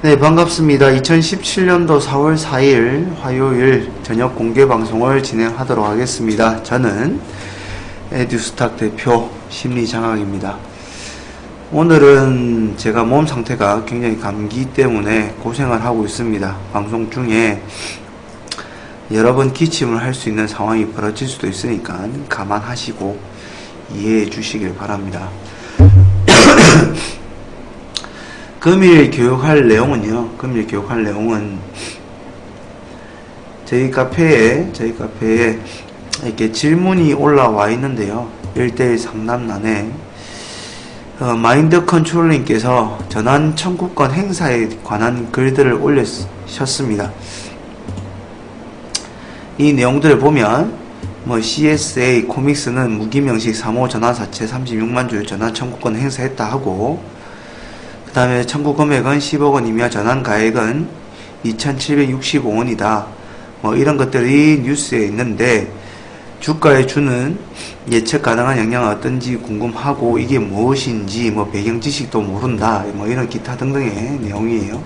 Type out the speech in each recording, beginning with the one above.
네, 반갑습니다. 2017년도 4월 4일 화요일 저녁 공개 방송을 진행하도록 하겠습니다. 저는 에듀스탁 대표 심리장학입니다. 오늘은 제가 몸 상태가 굉장히 감기 때문에 고생을 하고 있습니다. 방송 중에 여러 번 기침을 할 수 있는 상황이 벌어질 수도 있으니까 감안하시고 이해해 주시길 바랍니다. 금일 교육할 내용은요, 저희 카페에 이렇게 질문이 올라와 있는데요. 1:1 상담란에 마인드 컨트롤님께서 전환 청구권 행사에 관한 글들을 올리셨습니다. 이 내용들을 보면 CSA 코믹스는 무기명식 3호 전환사채 36만 주 전환 청구권 행사했다 하고, 그 다음에 청구 금액은 10억 원이며 전환 가액은 2,765원이다. 이런 것들이 뉴스에 있는데, 주가에 주는 예측 가능한 영향은 어떤지 궁금하고, 이게 무엇인지, 배경 지식도 모른다. 이런 기타 등등의 내용이에요.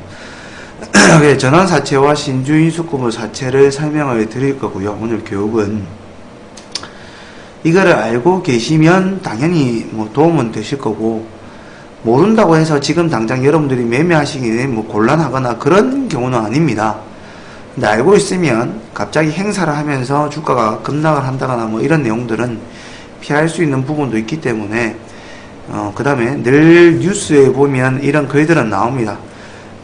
전환사채와 신주인수급의 사채를 설명을 드릴 거고요. 오늘 교육은. 이거를 알고 계시면 당연히 도움은 되실 거고, 모른다고 해서 지금 당장 여러분들이 매매하시기는 곤란하거나 그런 경우는 아닙니다. 근데 알고 있으면 갑자기 행사를 하면서 주가가 급락을 한다거나 이런 내용들은 피할 수 있는 부분도 있기 때문에, 그 다음에 늘 뉴스에 보면 이런 글들은 나옵니다.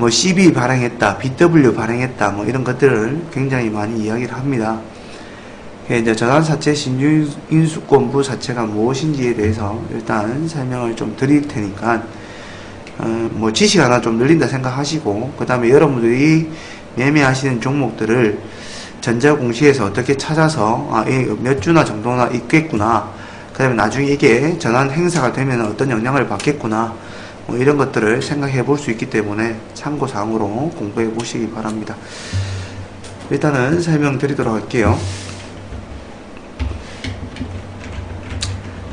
CB 발행했다, BW 발행했다, 이런 것들을 굉장히 많이 이야기를 합니다. 이제 전환사채 신주인수권부 사채가 무엇인지에 대해서 일단 설명을 좀 드릴 테니까, 지식 하나 좀 늘린다 생각하시고, 그 다음에 여러분들이 매매하시는 종목들을 전자공시에서 어떻게 찾아서, 몇 주나 정도나 있겠구나, 그 다음에 나중에 이게 전환 행사가 되면 어떤 영향을 받겠구나, 이런 것들을 생각해 볼 수 있기 때문에 참고사항으로 공부해 보시기 바랍니다. 일단은 설명드리도록 할게요.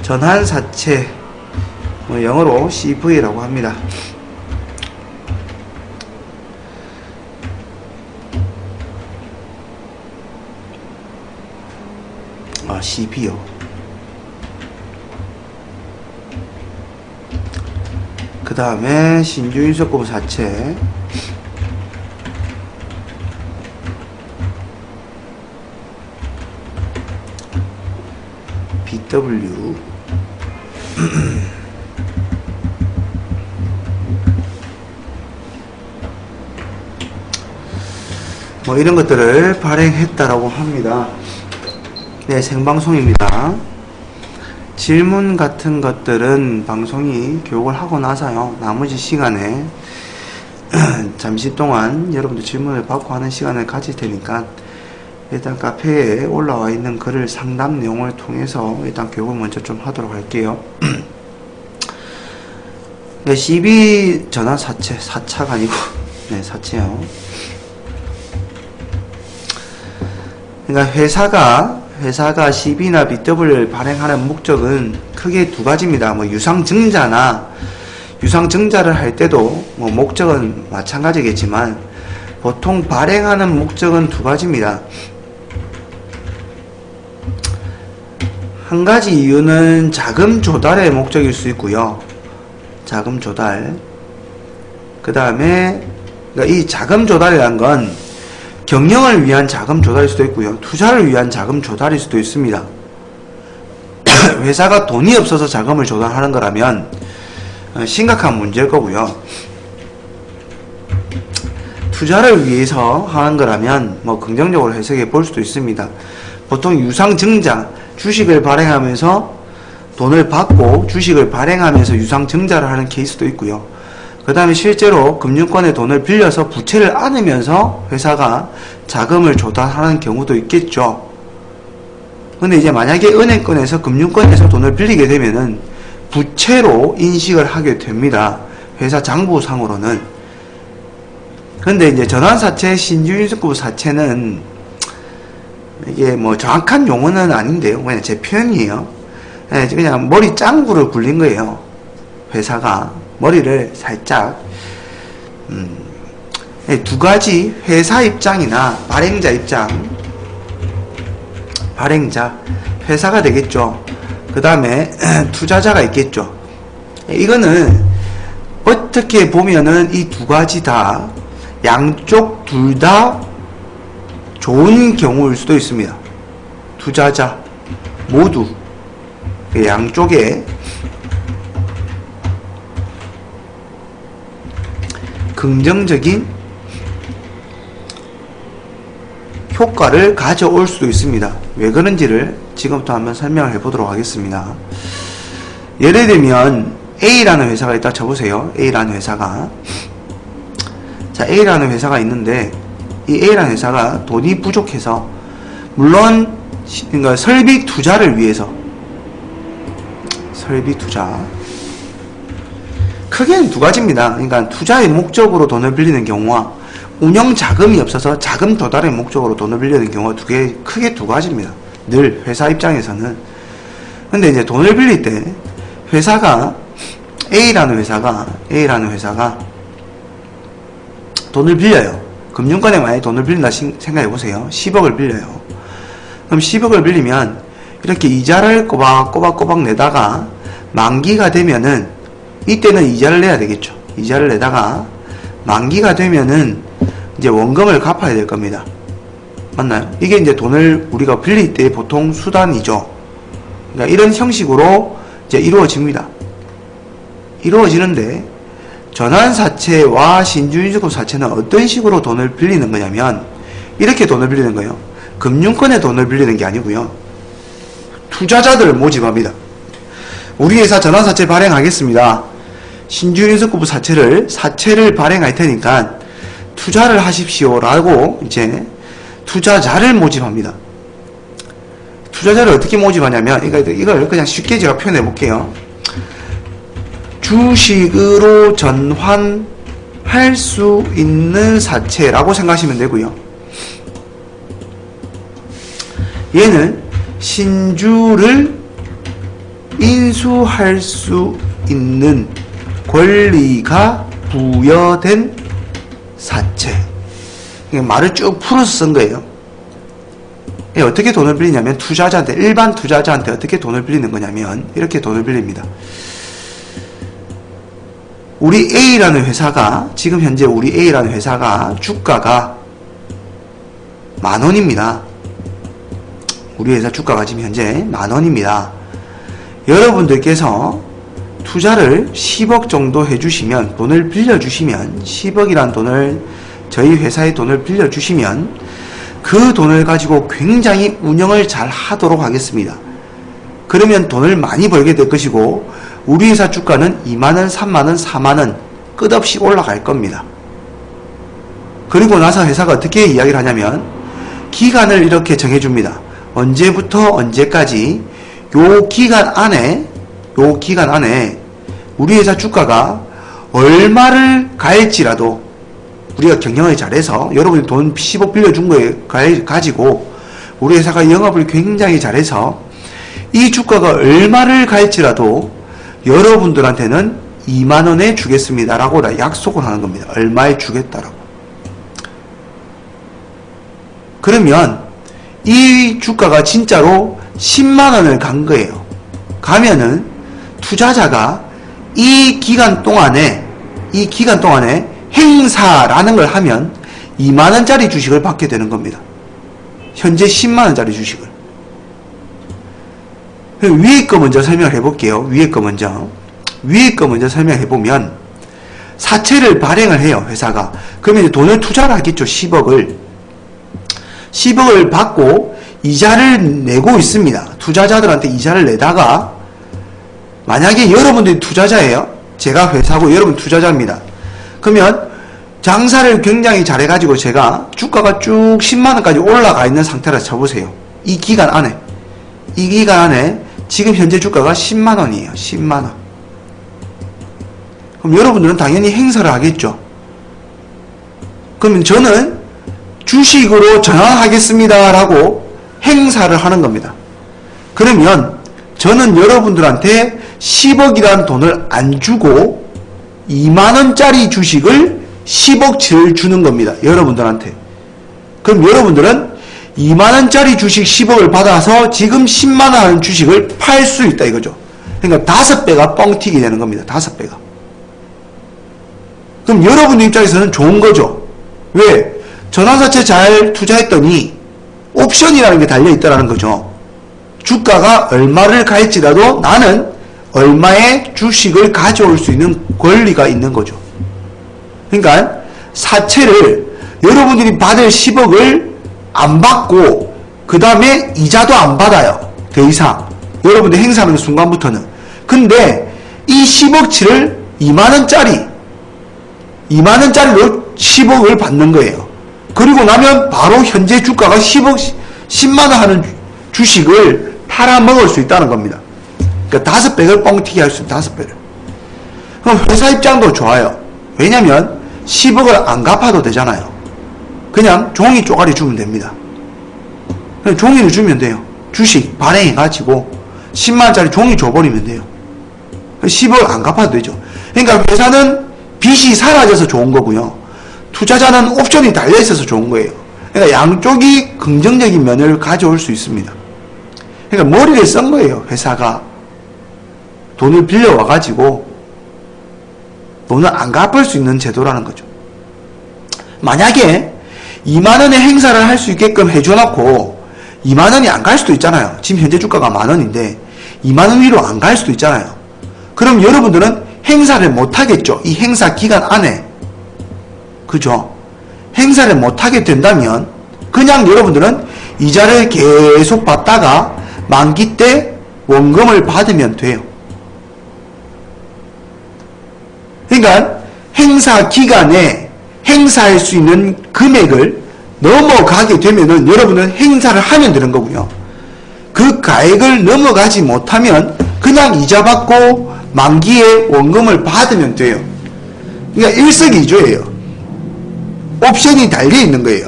전환사채, 영어로 CV라고 합니다. CV요. 그 다음에 신주인수급 사채, BW, 이런 것들을 발행했다라고 합니다. 네, 생방송입니다. 질문 같은 것들은 방송이 교육을 하고 나서요, 나머지 시간에 잠시 동안 여러분들 질문을 받고 하는 시간을 가질 테니까, 일단 카페에 올라와 있는 글을 상담 내용을 통해서 일단 교육을 먼저 좀 하도록 할게요. 네, CB 전환 사채, 사차가 아니고, 네, 사채요. 그러니까 회사가 CB나 BW를 발행하는 목적은 크게 두 가지입니다. 유상증자를 할 때도 목적은 마찬가지겠지만, 보통 발행하는 목적은 두 가지입니다. 한 가지 이유는 자금 조달의 목적일 수 있고요. 자금 조달. 그 다음에 이 자금 조달이란 건 경영을 위한 자금 조달일 수도 있고요. 투자를 위한 자금 조달일 수도 있습니다. 회사가 돈이 없어서 자금을 조달하는 거라면 심각한 문제일 거고요. 투자를 위해서 하는 거라면 긍정적으로 해석해 볼 수도 있습니다. 보통 유상증자, 주식을 발행하면서 돈을 받고 주식을 발행하면서 유상증자를 하는 케이스도 있고요. 그 다음에 실제로 금융권의 돈을 빌려서 부채를 안으면서 회사가 자금을 조달하는 경우도 있겠죠. 근데 이제 만약에 은행권에서 금융권에서 돈을 빌리게 되면은 부채로 인식을 하게 됩니다. 회사 장부상으로는. 근데 이제 전환사채, 신주인수급 사채는 이게 정확한 용어는 아닌데요. 그냥 제 표현이에요. 그냥 머리 짱구를 굴린 거예요. 회사가 머리를 살짝 두 가지 회사 입장이나 발행자 입장, 발행자, 회사가 되겠죠. 그 다음에 투자자가 있겠죠. 이거는 어떻게 보면은 이 두 가지 다 양쪽 둘 다 좋은 경우일 수도 있습니다. 투자자 모두 양쪽에 긍정적인 효과를 가져올 수도 있습니다. 왜 그런지를 지금부터 한번 설명을 해보도록 하겠습니다. 예를 들면 A라는 회사가 있다 쳐보세요. A라는 회사가, 자, A라는 회사가 있는데 이 A라는 회사가 돈이 부족해서, 물론 그러니까 설비 투자를 위해서, 설비 투자 크게는 두 가지입니다. 그러니까 투자의 목적으로 돈을 빌리는 경우와 운영 자금이 없어서 자금 도달의 목적으로 돈을 빌리는 경우가 크게 두 가지입니다. 늘 회사 입장에서는. 근데 이제 돈을 빌릴 때 회사가 A라는 회사가 돈을 빌려요. 금융권에 만약에 돈을 빌린다 생각해 보세요. 10억을 빌려요. 그럼 10억을 빌리면 이렇게 이자를 꼬박꼬박 내다가 만기가 되면은, 이때는 이자를 내야 되겠죠. 이자를 내다가 만기가 되면은 이제 원금을 갚아야 될 겁니다. 맞나요? 이게 이제 돈을 우리가 빌릴 때 보통 수단이죠. 그러니까 이런 형식으로 이제 이루어집니다. 이루어지는데, 전환사채와 신주인수급사채는 어떤 식으로 돈을 빌리는 거냐면, 이렇게 돈을 빌리는 거예요. 금융권에 돈을 빌리는 게 아니고요. 투자자들을 모집합니다. 우리 회사 전환사채 발행하겠습니다. 신주인수급사채를 발행할 테니까 투자를 하십시오 라고 이제 투자자를 모집합니다. 투자자를 어떻게 모집하냐면, 이걸 그냥 쉽게 제가 표현해 볼게요. 주식으로 전환할 수 있는 사채라고 생각하시면 되고요. 얘는 신주를 인수할 수 있는 권리가 부여된 사채. 말을 쭉 풀어서 쓴 거예요. 어떻게 돈을 빌리냐면, 투자자한테, 일반 투자자한테 어떻게 돈을 빌리는 거냐면 이렇게 돈을 빌립니다. 우리 A라는 회사가, 지금 현재 우리 A라는 회사가 주가가 10,000원입니다. 우리 회사 주가가 지금 현재 10,000원입니다. 여러분들께서 투자를 10억 정도 해주시면, 돈을 빌려주시면, 10억이란 돈을, 저희 회사의 돈을 빌려주시면 그 돈을 가지고 굉장히 운영을 잘 하도록 하겠습니다. 그러면 돈을 많이 벌게 될 것이고, 우리 회사 주가는 2만원, 3만원, 4만원 끝없이 올라갈 겁니다. 그리고 나서 회사가 어떻게 이야기를 하냐면, 기간을 이렇게 정해줍니다. 언제부터 언제까지 요 기간 안에 우리 회사 주가가 얼마를 갈지라도, 우리가 경영을 잘해서, 여러분이 돈 10억 빌려준 거에 가지고 우리 회사가 영업을 굉장히 잘해서 이 주가가 얼마를 갈지라도 여러분들한테는 2만원에 주겠습니다 라고 약속을 하는 겁니다. 얼마에 주겠다라고. 그러면 이 주가가 진짜로 10만원을 간 거예요. 가면은 투자자가 이 기간 동안에 행사라는 걸 하면 2만원짜리 주식을 받게 되는 겁니다. 현재 10만원짜리 주식을. 위에 거 먼저 설명을 해볼게요. 위에 거 먼저 설명해보면, 사채를 발행을 해요, 회사가. 그러면 이제 돈을 투자를 하겠죠. 10억을 받고 이자를 내고 있습니다. 투자자들한테 이자를 내다가, 만약에 여러분들이 투자자예요. 제가 회사고 여러분 투자자입니다. 그러면 장사를 굉장히 잘해가지고 제가 주가가 쭉 10만원까지 올라가 있는 상태라 쳐보세요. 이 기간 안에 지금 현재 주가가 10만원이에요. 10만원. 그럼 여러분들은 당연히 행사를 하겠죠. 그러면 저는 주식으로 전환하겠습니다 라고 행사를 하는 겁니다. 그러면 저는 여러분들한테 10억이라는 돈을 안 주고 2만원짜리 주식을 10억치를 주는 겁니다. 여러분들한테. 그럼 여러분들은 2만원짜리 주식 10억을 받아서 지금 10만원 하는 주식을 팔 수 있다 이거죠. 그러니까 5배가 뻥튀기 되는 겁니다. 5배가. 그럼 여러분들 입장에서는 좋은 거죠. 왜? 전환사채 잘 투자했더니 옵션이라는 게 달려있다는 거죠. 주가가 얼마를 갈지라도 나는 얼마의 주식을 가져올 수 있는 권리가 있는 거죠. 그러니까 사채를 여러분들이 받을 10억을 안 받고 그 다음에 이자도 안 받아요. 더 이상 여러분들 행사하는 순간부터는. 근데 이 10억치를 2만원짜리로 10억을 받는 거예요. 그리고 나면 바로 현재 주가가 10만원 하는 주식을 팔아먹을 수 있다는 겁니다. 그러니까 5배를 뻥튀기 할 수 있다. 5배를. 그럼 회사 입장도 좋아요. 왜냐면 10억을 안 갚아도 되잖아요. 그냥 종이 쪼가리 주면 됩니다. 그냥 종이를 주면 돼요. 주식 발행해가지고 10만원짜리 종이 줘버리면 돼요. 10억 안 갚아도 되죠. 그러니까 회사는 빚이 사라져서 좋은 거고요. 투자자는 옵션이 달려있어서 좋은 거예요. 그러니까 양쪽이 긍정적인 면을 가져올 수 있습니다. 그러니까 머리를 쓴 거예요. 회사가 돈을 빌려와가지고 돈을 안 갚을 수 있는 제도라는 거죠. 만약에 2만원의 행사를 할 수 있게끔 해줘놓고 2만원이 안 갈 수도 있잖아요. 지금 현재 주가가 만원인데 2만원 위로 안 갈 수도 있잖아요. 그럼 여러분들은 행사를 못하겠죠. 이 행사 기간 안에. 그죠? 행사를 못하게 된다면 그냥 여러분들은 이자를 계속 받다가 만기 때 원금을 받으면 돼요. 그러니까 행사 기간에 행사할 수 있는 금액을 넘어가게 되면은 여러분은 행사를 하면 되는 거고요. 그 가액을 넘어가지 못하면 그냥 이자 받고 만기에 원금을 받으면 돼요. 그러니까 일석이조예요. 옵션이 달려있는 거예요.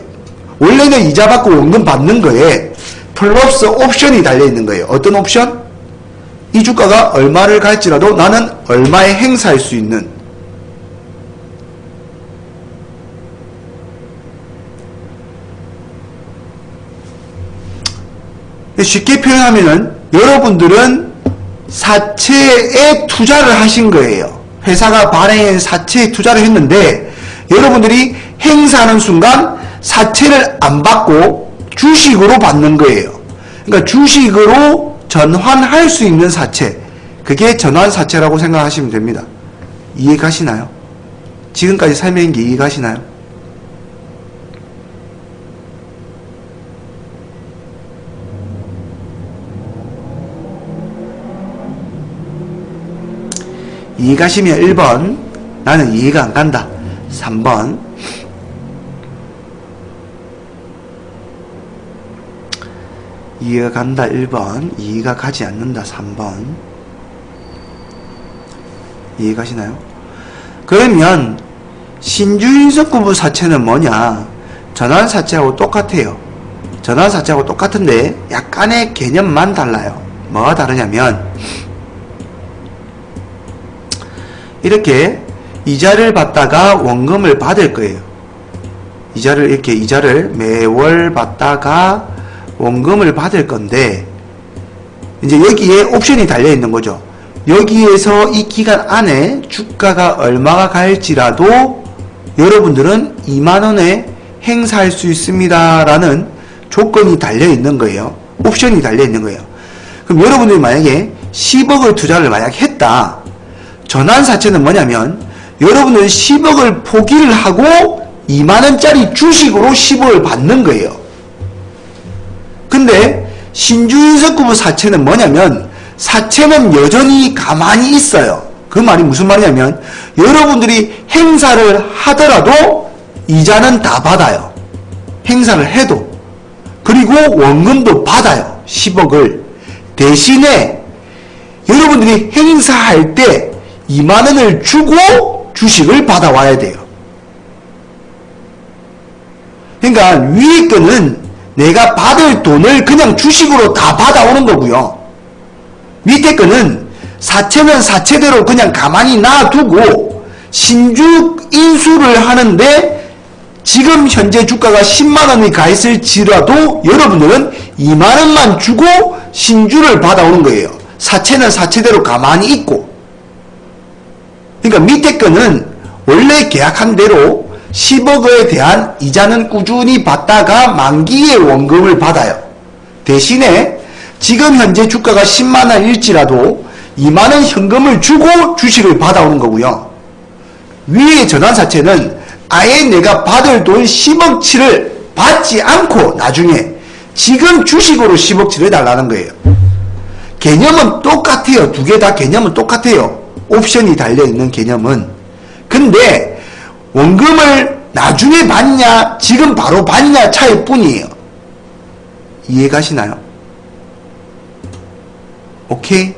원래는 이자 받고 원금 받는 거에 플러스 옵션이 달려있는 거예요. 어떤 옵션? 이 주가가 얼마를 갈지라도 나는 얼마에 행사할 수 있는. 쉽게 표현하면은 여러분들은 사채에 투자를 하신 거예요. 회사가 발행한 사채에 투자를 했는데 여러분들이 행사하는 순간 사채를 안 받고 주식으로 받는 거예요. 그러니까 주식으로 전환할 수 있는 사채, 그게 전환사채라고 생각하시면 됩니다. 이해가시나요? 지금까지 설명한 게 이해가시나요? 이해가시면 1번, 나는 이해가 안 간다. 3번, 이해가 간다. 1번, 이해가 가지 않는다. 3번. 이해가시나요? 그러면 신주인석구부 사채는 뭐냐? 전환사채하고 똑같아요. 전환사채하고 똑같은데 약간의 개념만 달라요. 뭐가 다르냐면 이렇게 이자를 받다가 원금을 받을 거예요. 이자를 매월 받다가 원금을 받을 건데 이제 여기에 옵션이 달려 있는 거죠. 여기에서 이 기간 안에 주가가 얼마가 갈지라도 여러분들은 2만원에 행사할 수 있습니다 라는 조건이 달려 있는 거예요. 옵션이 달려 있는 거예요. 그럼 여러분들이 만약에 10억을 투자를 만약 했다. 전환사채는 뭐냐면 여러분은 10억을 포기를 하고 2만원짜리 주식으로 10억을 받는 거예요. 근데 신주인석구부 사채는 뭐냐면 사채는 여전히 가만히 있어요. 그 말이 무슨 말이냐면 여러분들이 행사를 하더라도 이자는 다 받아요. 행사를 해도. 그리고 원금도 받아요. 10억을. 대신에 여러분들이 행사할 때 2만원을 주고 주식을 받아와야 돼요. 그러니까 위에 거는 내가 받을 돈을 그냥 주식으로 다 받아오는 거고요. 밑에 거는 사채는 사채대로 그냥 가만히 놔두고 신주 인수를 하는데 지금 현재 주가가 10만원이 가 있을지라도 여러분들은 2만원만 주고 신주를 받아오는 거예요. 사채는 사채대로 가만히 있고. 그러니까 밑에 거는 원래 계약한 대로 10억에 대한 이자는 꾸준히 받다가 만기에 원금을 받아요. 대신에 지금 현재 주가가 10만원일지라도 2만원 현금을 주고 주식을 받아오는 거고요. 위의 전환사채는 아예 내가 받을 돈 10억치를 받지 않고 나중에 지금 주식으로 10억치를 달라는 거예요. 개념은 똑같아요. 두 개 다 개념은 똑같아요. 옵션이 달려있는 개념은. 근데 원금을 나중에 받냐 지금 바로 받냐 차이 뿐이에요. 이해가시나요? 오케이?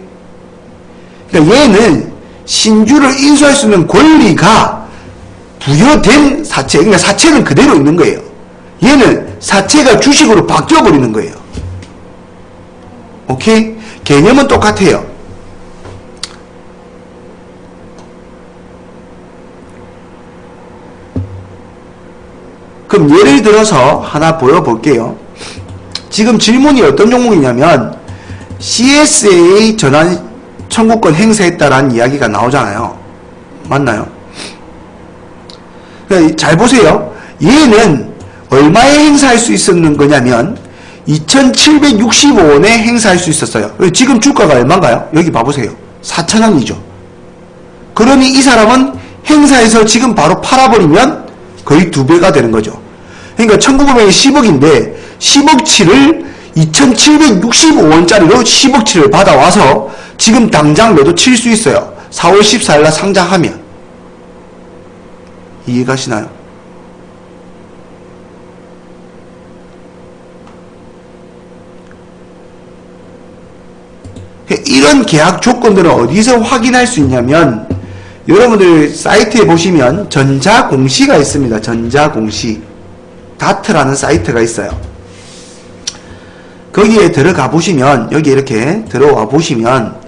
그러니까 얘는 신주를 인수할 수 있는 권리가 부여된 사채, 그러니까 사채는 그대로 있는 거예요. 얘는 사채가 주식으로 바뀌어버리는 거예요. 오케이? 개념은 똑같아요. 그럼 예를 들어서 하나 보여볼게요. 지금 질문이 어떤 종목이냐면 CSA 전환 청구권 행사했다라는 이야기가 나오잖아요. 맞나요? 잘 보세요. 얘는 얼마에 행사할 수 있었는 거냐면 2765원에 행사할 수 있었어요. 지금 주가가 얼마인가요? 여기 봐보세요. 4,000원이죠. 그러니 이 사람은 행사해서 지금 바로 팔아버리면 거의 2배가 되는 거죠. 그러니까 1900이 10억인데 10억치를 2765원짜리로 10억치를 받아와서 지금 당장 매도 칠 수 있어요. 4월 14일날 상장하면. 이해가시나요? 이런 계약 조건들은 어디서 확인할 수 있냐면 여러분들 사이트에 보시면 전자공시가 있습니다. 전자공시 다트라는 사이트가 있어요. 거기에 들어가 보시면 여기 이렇게 들어와 보시면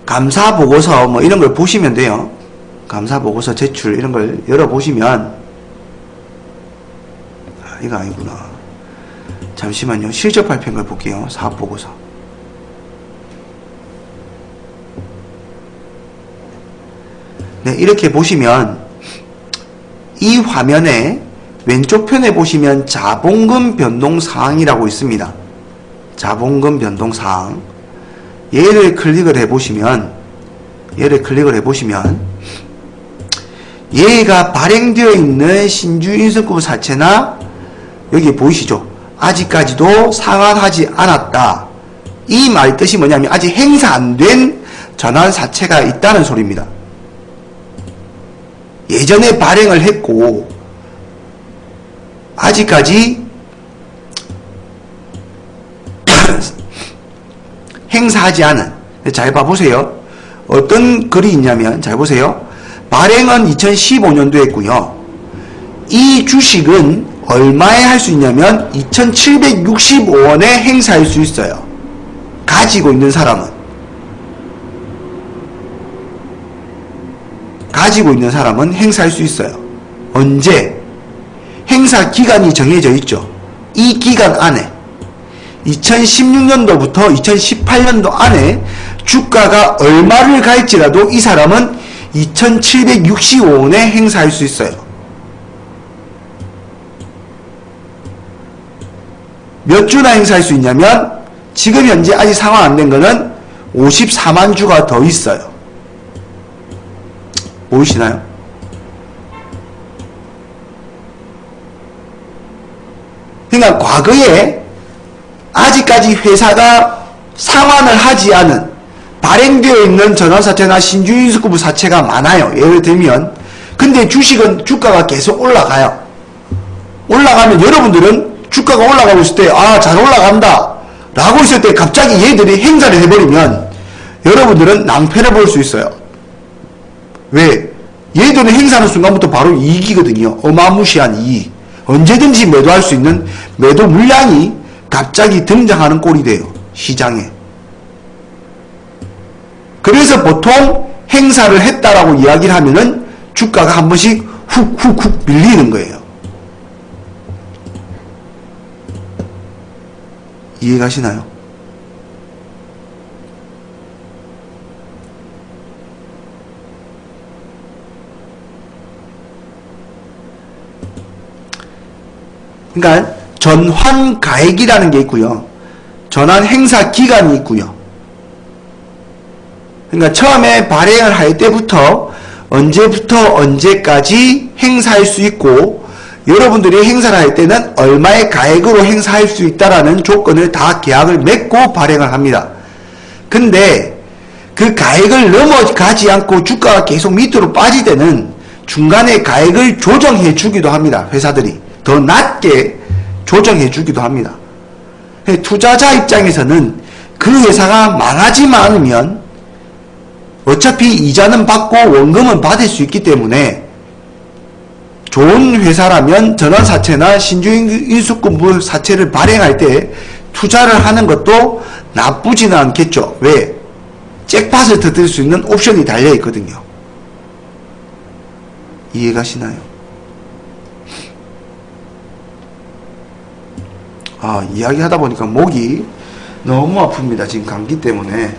감사보고서 뭐 이런 걸 보시면 돼요. 감사보고서 제출 이런 걸 열어보시면 이거 아니구나. 잠시만요. 실적 발표인 걸 볼게요. 사업보고서. 네, 이렇게 보시면 이 화면에 왼쪽 편에 보시면 자본금 변동사항이라고 있습니다. 자본금 변동사항. 얘를 클릭을 해보시면 얘가 발행되어 있는 신주인수급 사채나 여기 보이시죠? 아직까지도 상환하지 않았다. 이 말 뜻이 뭐냐면 아직 행사 안 된 전환사채가 있다는 소리입니다. 예전에 발행을 했고 아직까지 행사하지 않은. 잘 봐보세요. 어떤 글이 있냐면 잘 보세요. 발행은 2015년도에 했고요. 이 주식은 얼마에 할 수 있냐면 2765원에 행사할 수 있어요. 가지고 있는 사람은. 가지고 있는 사람은 행사할 수 있어요. 언제? 행사 기간이 정해져 있죠. 이 기간 안에 2016년도부터 2018년도 안에 주가가 얼마를 갈지라도 이 사람은 2765원에 행사할 수 있어요. 몇 주나 행사할 수 있냐면 지금 현재 아직 상환 안 된 거는 54만 주가 더 있어요. 보이시나요? 그러니까 과거에 아직까지 회사가 상환을 하지 않은 발행되어 있는 전환사채나 신주인수급 사채가 많아요. 예를 들면 근데 주식은 주가가 계속 올라가요. 올라가면 여러분들은 주가가 올라가고 있을 때 잘 올라간다 라고 있을 때 갑자기 얘들이 행사를 해버리면 여러분들은 낭패를 볼 수 있어요. 왜? 얘들은 행사하는 순간부터 바로 이익이거든요. 어마무시한 이익. 언제든지 매도할 수 있는 매도 물량이 갑자기 등장하는 꼴이 돼요. 시장에. 그래서 보통 행사를 했다라고 이야기를 하면은 주가가 한 번씩 훅훅훅 밀리는 거예요. 이해가시나요? 그러니까 전환가액이라는 게 있고요. 전환 행사 기간이 있고요. 그러니까 처음에 발행을 할 때부터 언제부터 언제까지 행사할 수 있고, 여러분들이 행사를 할 때는 얼마의 가액으로 행사할 수 있다라는 조건을 다 계약을 맺고 발행을 합니다. 근데 그 가액을 넘어가지 않고 주가가 계속 밑으로 빠질 때는 중간에 가액을 조정해 주기도 합니다. 회사들이 더 낮게 조정해 주기도 합니다. 투자자 입장에서는 그 회사가 망하지만 않으면 어차피 이자는 받고 원금은 받을 수 있기 때문에 좋은 회사라면 전환사채나 신주인수급부 사채를 발행할 때 투자를 하는 것도 나쁘지는 않겠죠. 왜? 잭팟을 터뜨릴 수 있는 옵션이 달려있거든요. 이해가시나요? 이야기하다 보니까 목이 너무 아픕니다. 지금 감기 때문에.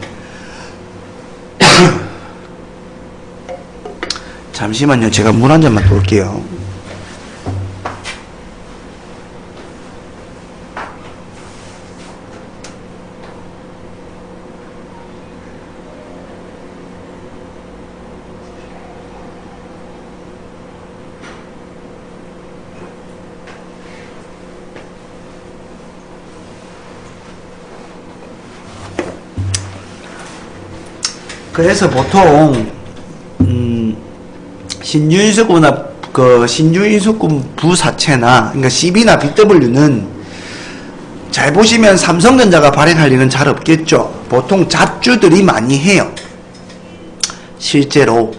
잠시만요. 제가 물 한 잔만 또 올게요. 그래서 보통 신주인수급부나 신주인수급 부사채나 그러니까 CB나 BW는 잘 보시면 삼성전자가 발행할 일은 잘 없겠죠. 보통 잡주들이 많이 해요. 실제로.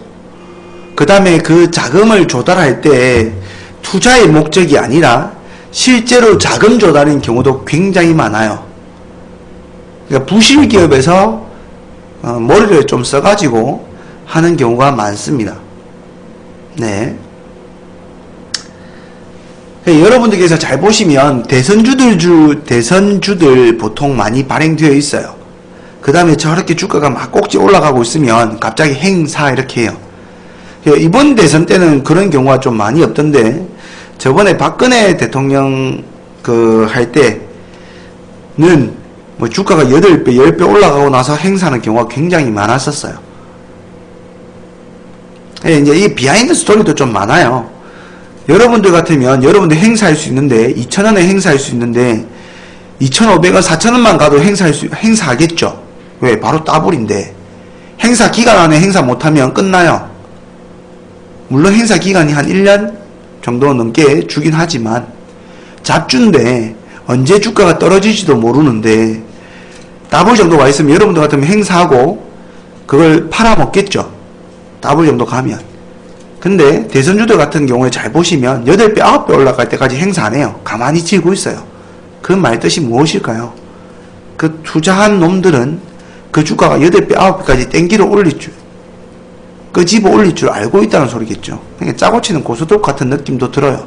그 다음에 그 자금을 조달할 때 투자의 목적이 아니라 실제로 자금 조달인 경우도 굉장히 많아요. 그러니까 부실기업에서 머리를 좀 써가지고 하는 경우가 많습니다. 네. 여러분들께서 잘 보시면 대선주들 보통 많이 발행되어 있어요. 그 다음에 저렇게 주가가 막 꼭지 올라가고 있으면 갑자기 행사 이렇게 해요. 이번 대선 때는 그런 경우가 좀 많이 없던데, 저번에 박근혜 대통령 할 때는 뭐 주가가 8배, 10배 올라가고 나서 행사하는 경우가 굉장히 많았었어요. 이제 이 비하인드 스토리도 좀 많아요. 여러분들 같으면 여러분들 행사할 수 있는데 2,000원에 행사할 수 있는데 2,500원, 4,000원만 가도 행사하겠죠. 왜? 바로 따블인데 행사 기간 안에 행사 못하면 끝나요. 물론 행사 기간이 한 1년 정도 넘게 주긴 하지만 잡주인데 언제 주가가 떨어질지도 모르는데 더블 정도 와 있으면 여러분들 같으면 행사하고 그걸 팔아먹겠죠. 더블 정도 가면. 근데 대선주들 같은 경우에 잘 보시면 8배, 9배 올라갈 때까지 행사 안 해요. 가만히 지고 있어요. 그 말 뜻이 무엇일까요? 그 투자한 놈들은 그 주가가 8배, 9배까지 땡기러 올릴 줄, 끄집어 올릴 줄 알고 있다는 소리겠죠. 그러니까 짜고 치는 고스톱 같은 느낌도 들어요.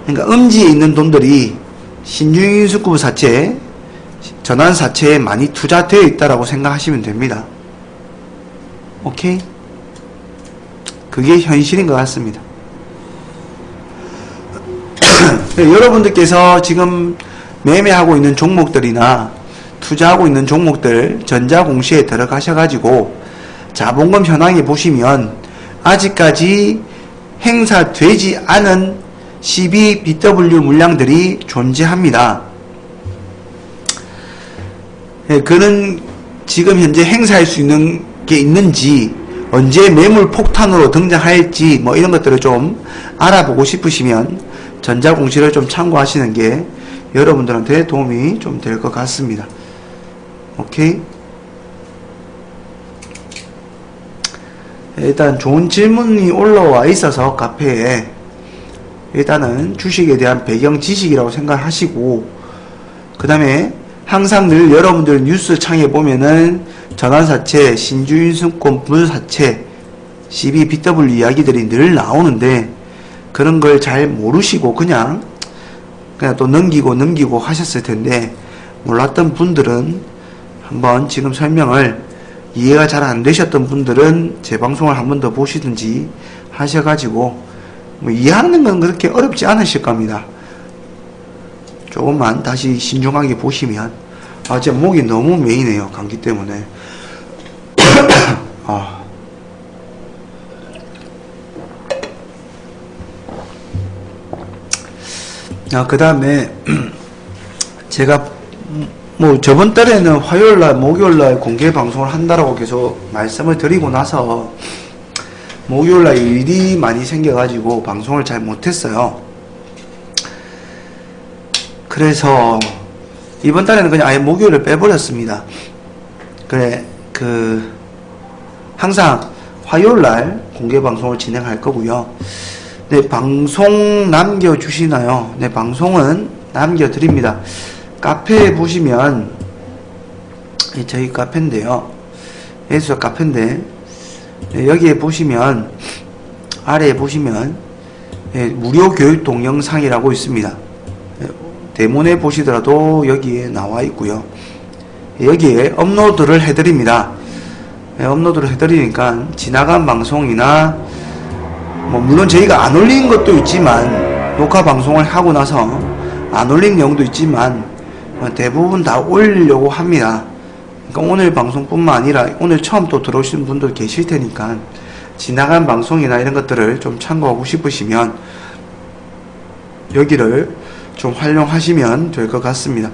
그러니까 음지에 있는 돈들이 신주인수급 사채, 전환사채에 많이 투자되어 있다라고 생각하시면 됩니다. 오케이? 그게 현실인 것 같습니다. 여러분들께서 지금 매매하고 있는 종목들이나 투자하고 있는 종목들 전자공시에 들어가셔가지고 자본금 현황에 보시면 아직까지 행사되지 않은 CB, BW 물량들이 존재합니다. 그는 지금 현재 행사할 수 있는 게 있는지, 언제 매물 폭탄으로 등장할지 뭐 이런 것들을 좀 알아보고 싶으시면 전자공시를 좀 참고하시는 게 여러분들한테 도움이 좀 될 것 같습니다. 오케이? 일단 좋은 질문이 올라와 있어서 카페에 일단은 주식에 대한 배경 지식이라고 생각하시고, 그 다음에 항상 늘 여러분들 뉴스 창에 보면은 전환사채, 신주인수권 분사채, CBBW 이야기들이 늘 나오는데 그런 걸 잘 모르시고 그냥 또 넘기고 하셨을 텐데 몰랐던 분들은 한번 지금 설명을 이해가 잘 안 되셨던 분들은 제 방송을 한번 더 보시든지 하셔가지고 뭐 이해하는 건 그렇게 어렵지 않으실 겁니다. 조금만 다시 신중하게 보시면 제 목이 너무 메이네요. 감기 때문에. 그 다음에 제가 뭐 저번 달에는 화요일날 목요일날 공개 방송을 한다라고 계속 말씀을 드리고 나서 목요일날 일이 많이 생겨가지고 방송을 잘 못했어요. 그래서 이번 달에는 그냥 아예 목요일을 빼버렸습니다. 그래 항상 화요일날 공개 방송을 진행할 거고요. 네, 방송 남겨주시나요? 네, 방송은 남겨드립니다. 카페에 보시면, 저희 카페인데요. 예수적 카페인데, 네, 여기에 보시면, 아래에 보시면, 네, 무료 교육 동영상이라고 있습니다. 네, 대문에 보시더라도 여기에 나와 있고요. 여기에 업로드를 해드립니다. 네, 업로드를 해드리니까, 지나간 방송이나, 물론 저희가 안 올린 것도 있지만 녹화 방송을 하고 나서 안 올린 내용도 있지만 대부분 다 올리려고 합니다. 그러니까 오늘 방송뿐만 아니라 오늘 처음 또 들어오신 분들 계실 테니까 지나간 방송이나 이런 것들을 좀 참고하고 싶으시면 여기를 좀 활용하시면 될 것 같습니다.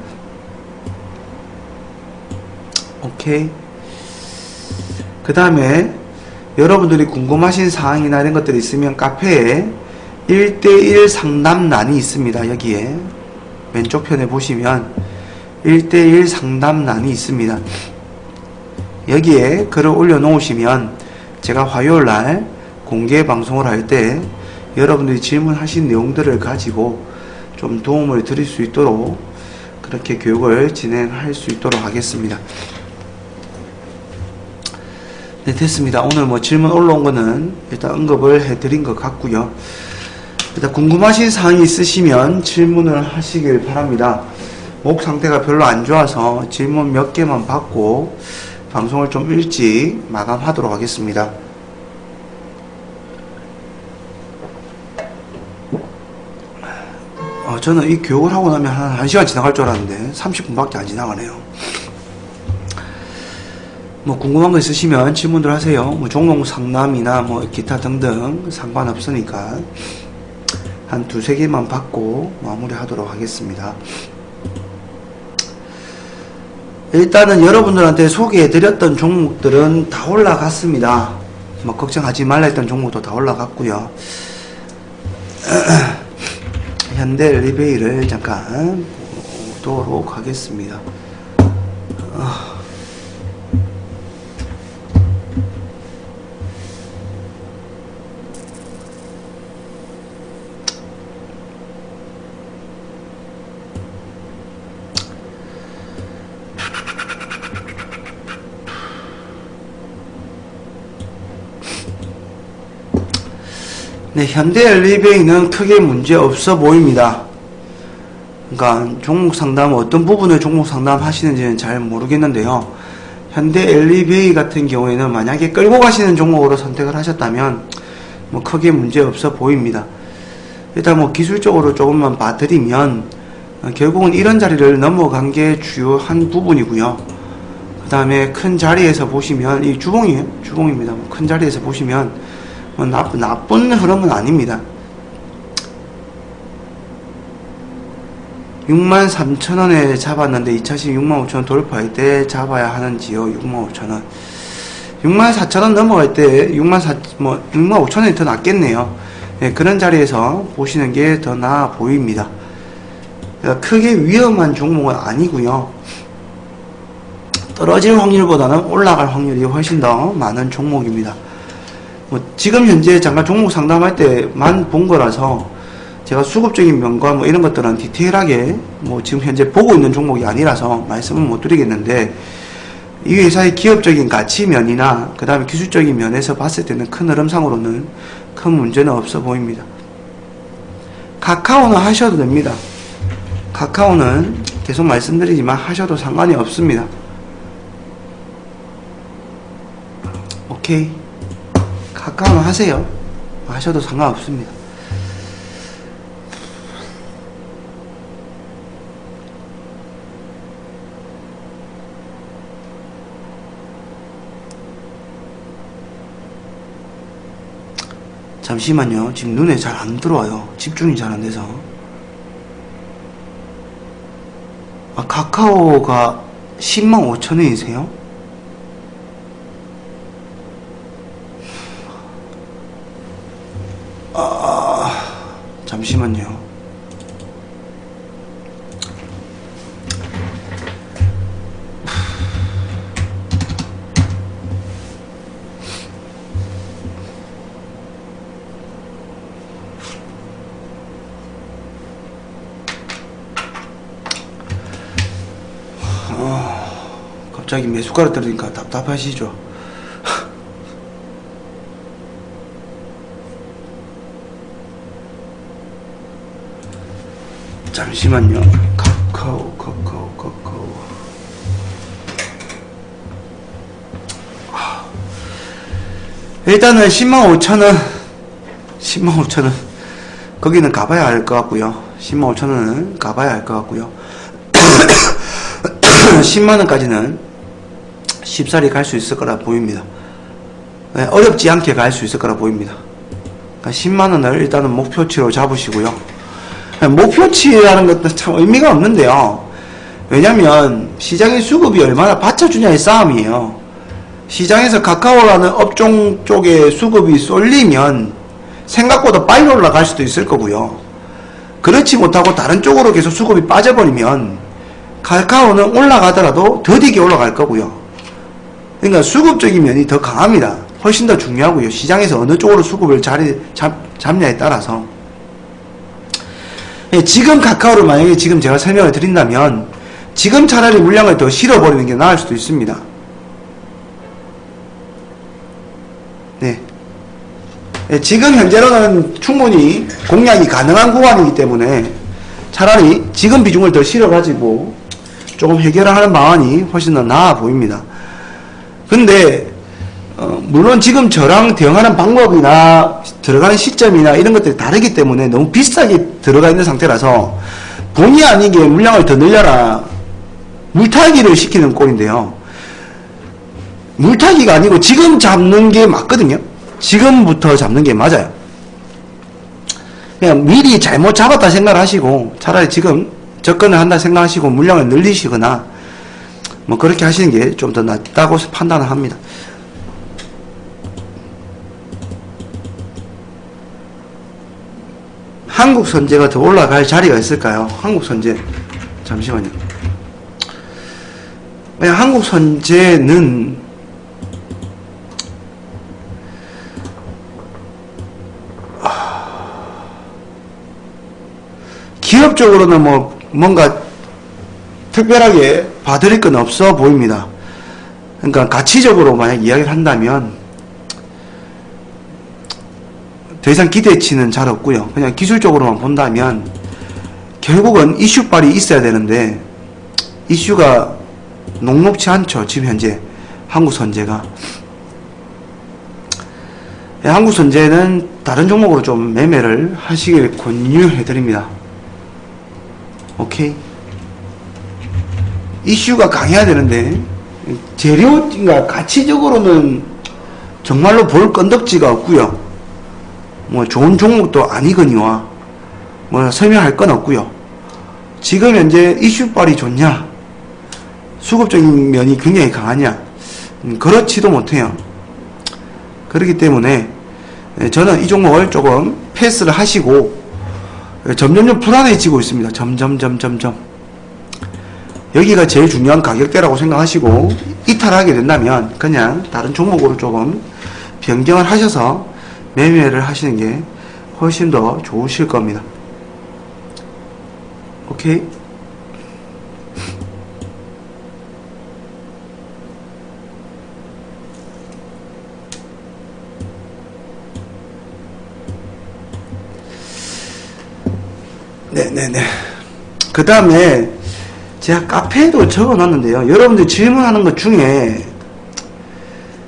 오케이. 그 다음에 여러분들이 궁금하신 사항이나 이런 것들이 있으면 카페에 1대1 상담란이 있습니다. 여기에 왼쪽 편에 보시면 1대1 상담란이 있습니다. 여기에 글을 올려놓으시면 제가 화요일날 공개 방송을 할 때 여러분들이 질문하신 내용들을 가지고 좀 도움을 드릴 수 있도록 그렇게 교육을 진행할 수 있도록 하겠습니다. 네, 됐습니다. 오늘 뭐 질문 올라온 거는 일단 언급을 해드린 것 같고요. 일단 궁금하신 사항이 있으시면 질문을 하시길 바랍니다. 목 상태가 별로 안 좋아서 질문 몇 개만 받고 방송을 좀 일찍 마감하도록 하겠습니다. 저는 이 교육을 하고 나면 한 1시간 지나갈 줄 알았는데 30분밖에 안 지나가네요. 뭐 궁금한 거 있으시면 질문들 하세요. 뭐 종목 상담이나 뭐 기타 등등 상관없으니까 한 2-3개만 받고 마무리하도록 하겠습니다. 일단은 여러분들한테 소개해드렸던 종목들은 다 올라갔습니다. 뭐 걱정하지 말라 했던 종목도 다 올라갔고요. 현대 엘리베이를 잠깐 보도록 하겠습니다. 네, 현대 엘리베이는 크게 문제 없어 보입니다. 그러니까 종목 상담 어떤 부분을 종목 상담 하시는지는 잘 모르겠는데요. 현대 엘리베이 같은 경우에는 만약에 끌고 가시는 종목으로 선택을 하셨다면 뭐 크게 문제 없어 보입니다. 일단 뭐 기술적으로 조금만 봐드리면 결국은 이런 자리를 넘어간 게 주요한 부분이고요. 그 다음에 큰 자리에서 보시면 이 주봉이에요. 주봉입니다. 큰 자리에서 보시면 뭐 나쁜 흐름은 아닙니다. 63,000원에 잡았는데 2차시 65,000원 돌파할 때 잡아야 하는지요. 65,000원 64,000원 넘어갈 때 65,000원이 더 낫겠네요. 네, 그런 자리에서 보시는 게 더 나아 보입니다. 크게 위험한 종목은 아니고요. 떨어질 확률보다는 올라갈 확률이 훨씬 더 많은 종목입니다. 뭐 지금 현재 잠깐 종목 상담할 때만 본 거라서 제가 수급적인 면과 뭐 이런 것들은 디테일하게 뭐 지금 현재 보고 있는 종목이 아니라서 말씀은 못 드리겠는데, 이 회사의 기업적인 가치 면이나 그 다음에 기술적인 면에서 봤을 때는 큰 흐름상으로는 큰 문제는 없어 보입니다. 카카오는 하셔도 됩니다. 카카오는 계속 말씀드리지만 하셔도 상관이 없습니다. 오케이, 카카오는 하세요. 하셔도 상관없습니다. 잠시만요. 지금 눈에 잘 안 들어와요. 집중이 잘 안 돼서. 아, 카카오가 105,000원이세요? 잠시만요. 갑자기 매수가를 떨어지니까 답답하시죠? 잠시만요. 카카오. 일단은 105,000원 거기는 가봐야 할 것 같고요. 105,000원은 가봐야 할 것 같고요. 10만원까지는 쉽사리 갈 수 있을 거라 보입니다. 네, 어렵지 않게 갈 수 있을 거라 보입니다. 그러니까 10만원을 일단은 목표치로 잡으시고요. 목표치라는 것도 참 의미가 없는데요. 왜냐면 시장의 수급이 얼마나 받쳐주냐의 싸움이에요. 시장에서 카카오라는 업종 쪽에 수급이 쏠리면 생각보다 빨리 올라갈 수도 있을 거고요. 그렇지 못하고 다른 쪽으로 계속 수급이 빠져버리면 카카오는 올라가더라도 더디게 올라갈 거고요. 그러니까 수급적인 면이 더 강합니다. 훨씬 더 중요하고요. 시장에서 어느 쪽으로 수급을 잡냐에 따라서. 지금 카카오를 만약에 지금 제가 설명을 드린다면 지금 차라리 물량을 더 실어버리는 게 나을 수도 있습니다. 네. 지금 현재로는 충분히 공략이 가능한 구간이기 때문에 차라리 지금 비중을 더 실어가지고 조금 해결하는 방안이 훨씬 더 나아 보입니다. 근데 물론 지금 저랑 대응하는 방법이나 들어가는 시점이나 이런 것들이 다르기 때문에 너무 비싸게 들어가 있는 상태라서 본의 아니게 물량을 더 늘려라, 물타기를 시키는 꼴인데요. 물타기가 아니고 지금 잡는 게 맞거든요. 지금부터 잡는 게 맞아요. 그냥 미리 잘못 잡았다 생각하시고 차라리 지금 접근을 한다 생각하시고 물량을 늘리시거나 뭐 그렇게 하시는 게 좀 더 낫다고 판단을 합니다. 한국선제가 더 올라갈 자리가 있을까요? 한국선제, 잠시만요. 한국선제는 기업적으로는 뭐 뭔가 특별하게 봐드릴 건 없어 보입니다. 그러니까 가치적으로 만약 이야기를 한다면 더 이상 기대치는 잘 없고요. 그냥 기술적으로만 본다면 결국은 이슈빨이 있어야 되는데 이슈가 녹록치 않죠. 지금 현재 한국선제가. 한국선제는 다른 종목으로 좀 매매를 하시길 권유해 드립니다. 오케이. 이슈가 강해야 되는데 재료인가 가치적으로는 정말로 볼 건덕지가 없고요. 뭐 좋은 종목도 아니거니와 뭐 설명할 건 없고요. 지금 현재 이슈빨이 좋냐, 수급적인 면이 굉장히 강하냐, 그렇지도 못해요. 그렇기 때문에 저는 이 종목을 조금 패스를 하시고 점점점 불안해지고 있습니다. 점점 여기가 제일 중요한 가격대라고 생각하시고 이탈하게 된다면 그냥 다른 종목으로 조금 변경을 하셔서 매매를 하시는 게 훨씬 더 좋으실 겁니다. 오케이? 네네네. 그 다음에 제가 카페에도 적어놨는데요. 여러분들 질문하는 것 중에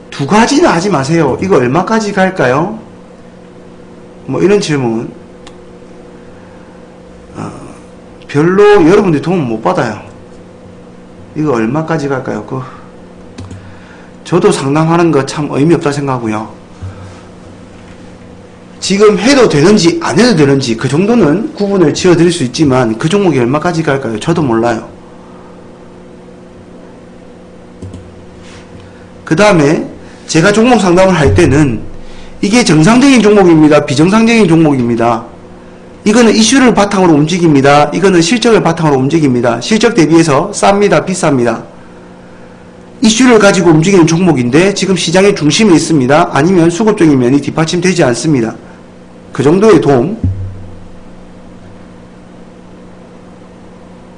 두 가지는 하지 마세요. 이거 얼마까지 갈까요? 뭐 이런 질문. 별로 여러분들이 도움 못 받아요. 이거 얼마까지 갈까요? 저도 상담하는 거 참 의미 없다 생각하고요. 지금 해도 되는지 안 해도 되는지 그 정도는 구분을 지어 드릴 수 있지만 그 종목이 얼마까지 갈까요? 저도 몰라요. 그 다음에 제가 종목 상담을 할 때는 이게 정상적인 종목입니다. 비정상적인 종목입니다. 이거는 이슈를 바탕으로 움직입니다. 이거는 실적을 바탕으로 움직입니다. 실적 대비해서 쌉니다. 비쌉니다. 이슈를 가지고 움직이는 종목인데 지금 시장의 중심에 있습니다. 아니면 수급적인 면이 뒷받침되지 않습니다. 그 정도의 도움.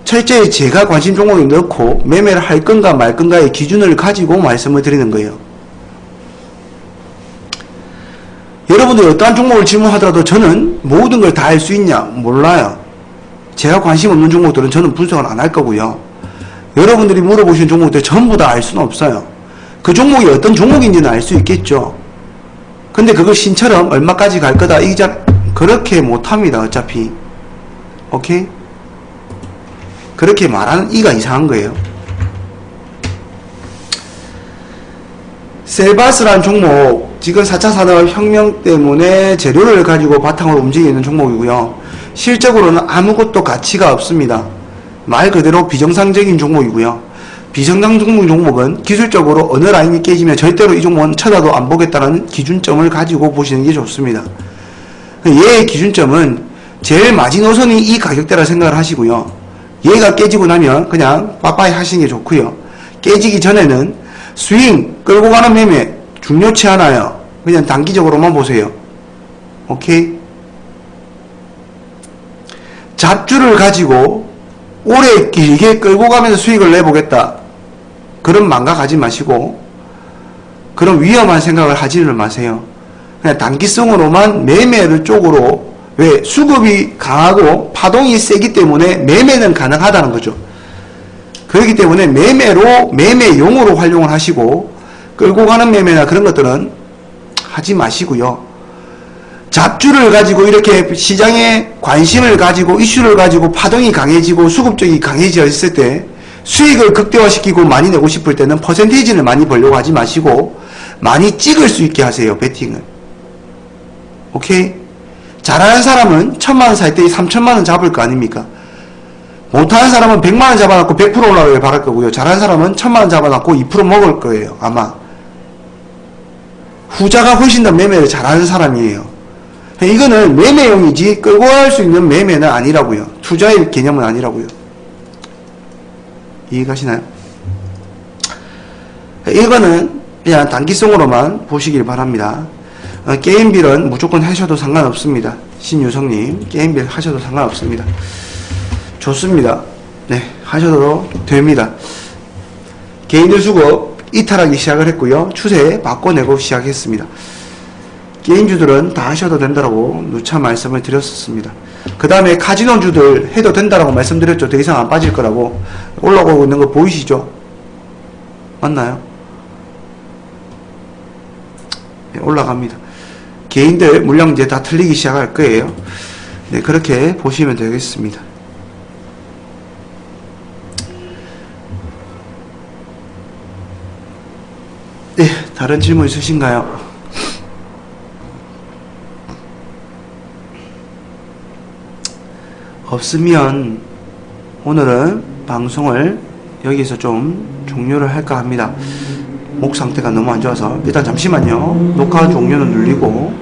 철저히 제가 관심 종목에 넣고 매매를 할 건가 말 건가의 기준을 가지고 말씀을 드리는 거예요. 여러분들이 어떠한 종목을 질문하더라도 저는 모든 걸 다 알 수 있냐? 몰라요. 제가 관심 없는 종목들은 저는 분석을 안 할 거고요. 여러분들이 물어보시는 종목들 전부 다 알 수는 없어요. 그 종목이 어떤 종목인지는 알 수 있겠죠. 근데 그걸 신처럼 얼마까지 갈 거다 그렇게 못합니다. 어차피. 오케이? 그렇게 말하는 이가 이상한 거예요. 셀바스라는 종목, 지금 4차 산업혁명 때문에 재료를 가지고 바탕으로 움직이는 종목이고요. 실적으로는 아무것도 가치가 없습니다. 말 그대로 비정상적인 종목이고요. 비정상적인 종목은 기술적으로 어느 라인이 깨지면 절대로 이 종목은 쳐다도 안 보겠다는 기준점을 가지고 보시는 게 좋습니다. 얘의 기준점은 제일 마지노선이 이 가격대라 생각을 하시고요. 얘가 깨지고 나면 그냥 빠빠이 하시는 게 좋고요. 깨지기 전에는 스윙, 끌고 가는 매매 중요치 않아요. 그냥 단기적으로만 보세요. 오케이? 잡주를 가지고 오래 길게 끌고 가면서 수익을 내보겠다. 그런 망각 하지 마시고 그런 위험한 생각을 하지를 마세요. 그냥 단기성으로만 매매를 쪽으로, 왜? 수급이 강하고 파동이 세기 때문에 매매는 가능하다는 거죠. 그렇기 때문에 매매용으로 활용을 하시고 끌고 가는 매매나 그런 것들은 하지 마시고요. 잡주를 가지고 이렇게 시장에 관심을 가지고 이슈를 가지고 파동이 강해지고 수급적이 강해져 있을 때 수익을 극대화시키고 많이 내고 싶을 때는 퍼센테이지를 많이 벌려고 하지 마시고 많이 찍을 수 있게 하세요. 베팅을. 오케이? 잘하는 사람은 1000만원 살 때 3000만원 잡을 거 아닙니까? 못하는 사람은 100만원 잡아놓고 100% 올라가길 바랄 거고요. 잘하는 사람은 1000만원 잡아놓고 2% 먹을 거예요. 아마. 후자가 훨씬 더 매매를 잘하는 사람이에요. 이거는 매매용이지 끌고 갈 수 있는 매매는 아니라고요. 투자의 개념은 아니라고요. 이해가시나요? 이거는 그냥 단기성으로만 보시길 바랍니다. 게임빌은 무조건 하셔도 상관없습니다. 신유성님, 게임빌 하셔도 상관없습니다. 좋습니다. 네, 하셔도 됩니다. 개인들 수급 이탈하기 시작을 했고요. 추세 바꿔내고 시작했습니다. 게임주들은 다 하셔도 된다라고 누차 말씀을 드렸었습니다. 그 다음에 카지노주들 해도 된다라고 말씀드렸죠. 더 이상 안 빠질 거라고. 올라가고 있는 거 보이시죠? 맞나요? 네, 올라갑니다. 개인들 물량 이제 다 틀리기 시작할 거예요. 네, 그렇게 보시면 되겠습니다. 네, 다른 질문 있으신가요? 없으면 오늘은 방송을 여기서 좀 종료를 할까 합니다. 목 상태가 너무 안 좋아서 일단 잠시만요. 녹화 종료는 눌리고